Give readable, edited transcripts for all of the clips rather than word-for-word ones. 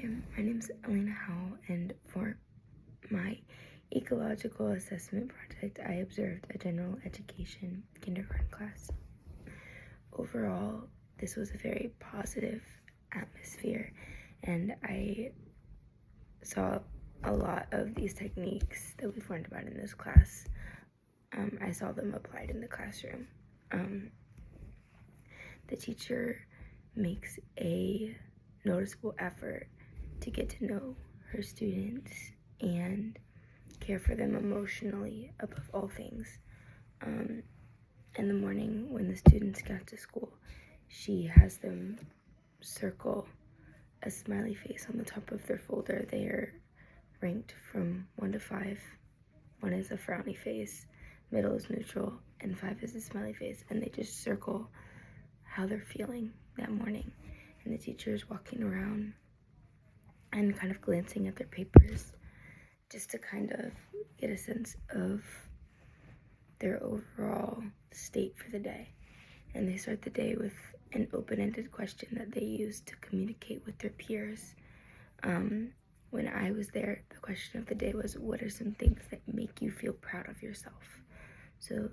Hi, my name is Elena Howell, and for my ecological assessment project, I observed a general education kindergarten class. Overall, this was a very positive atmosphere, and I saw a lot of these techniques that we've learned about in this class. I saw them applied in the classroom. The teacher makes a noticeable effort to get to know her students and care for them emotionally above all things. In the morning when the students got to school, she has them circle a smiley face on the top of their folder. They are ranked from 1 to 5. 1 is a frowny face, middle is neutral, and 5 is a smiley face. And they just circle how they're feeling that morning. And the teacher is walking around and kind of glancing at their papers just to kind of get a sense of their overall state for the day. And they start the day with an open-ended question that they use to communicate with their peers. When I was there, the question of the day was, what are some things that make you feel proud of yourself? So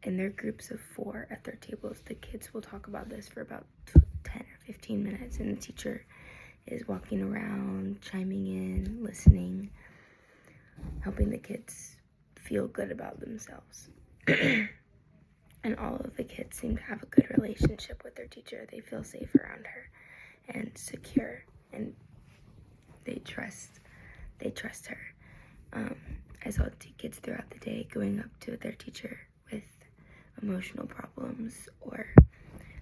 in their groups of 4 at their tables, the kids will talk about this for about 10 or 15 minutes, and the teacher is walking around, chiming in, listening, helping the kids feel good about themselves. And all of the kids seem to have a good relationship with their teacher. They feel safe around her and secure, and they trust her. I saw 2 kids throughout the day going up to their teacher with emotional problems or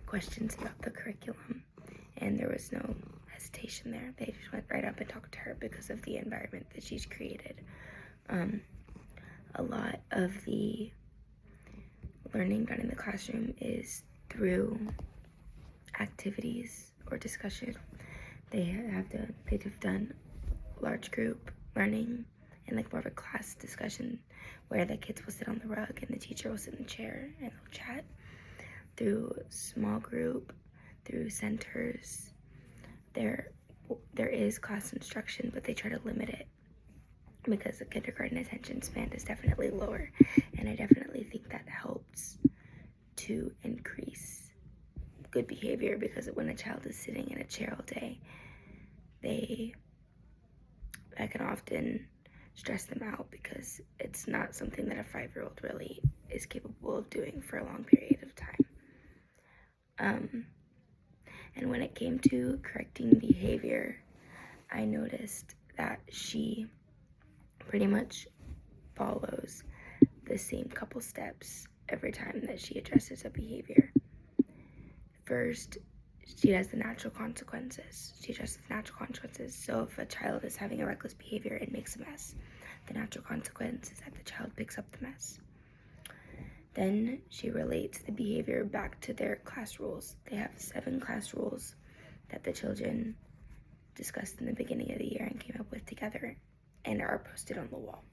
questions about the curriculum, and there was no hesitation there. They just went right up and talked to her because of the environment that she's created. A lot of the learning done in the classroom is through activities or discussion. They've done large group learning and like more of a class discussion where the kids will sit on the rug and the teacher will sit in the chair and they'll chat. Through small group, through centers, there is class instruction, but they try to limit it because the kindergarten attention span is definitely lower, and I definitely think that helps to increase good behavior, because when a child is sitting in a chair all day, that can often stress them out because it's not something that a 5-year-old really is capable of doing for a long period of time. And when it came to correcting behavior, I noticed that she pretty much follows the same couple steps every time that she addresses a behavior. First, she has the natural consequences. She addresses natural consequences. So if a child is having a reckless behavior and makes a mess, the natural consequence is that the child picks up the mess. Then she relates the behavior back to their class rules. They have 7 class rules that the children discussed in the beginning of the year and came up with together and are posted on the wall.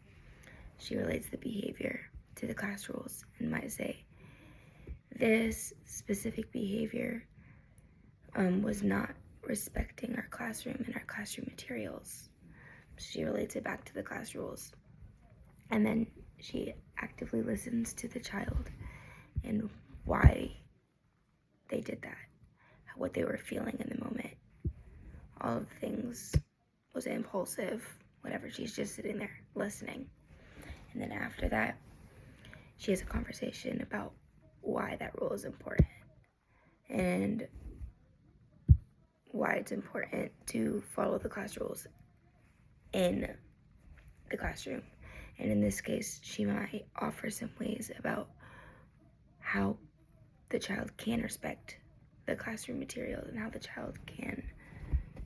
She relates the behavior to the class rules and might say, this specific behavior was not respecting our classroom and our classroom materials. She relates it back to the class rules. And then she actively listens to the child and why they did that, what they were feeling in the moment. All of the things, was it impulsive, whatever, she's just sitting there listening. And then after that, she has a conversation about why that rule is important and why it's important to follow the class rules in the classroom. And in this case, she might offer some ways about how the child can respect the classroom materials and how the child can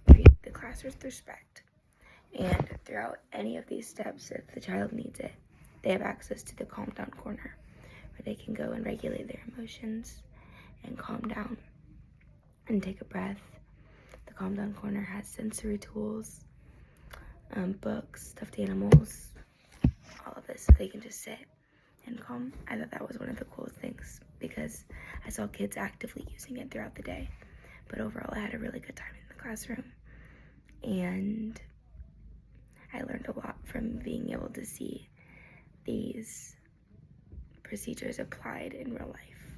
treat the class with respect. And throughout any of these steps, if the child needs it, they have access to the Calm Down Corner, where they can go and regulate their emotions and calm down and take a breath. The Calm Down Corner has sensory tools, books, stuffed animals, all of this, so they can just sit and calm. I thought that was one of the coolest things because I saw kids actively using it throughout the day. But overall, I had a really good time in the classroom. and I learned a lot from being able to see these procedures applied in real life.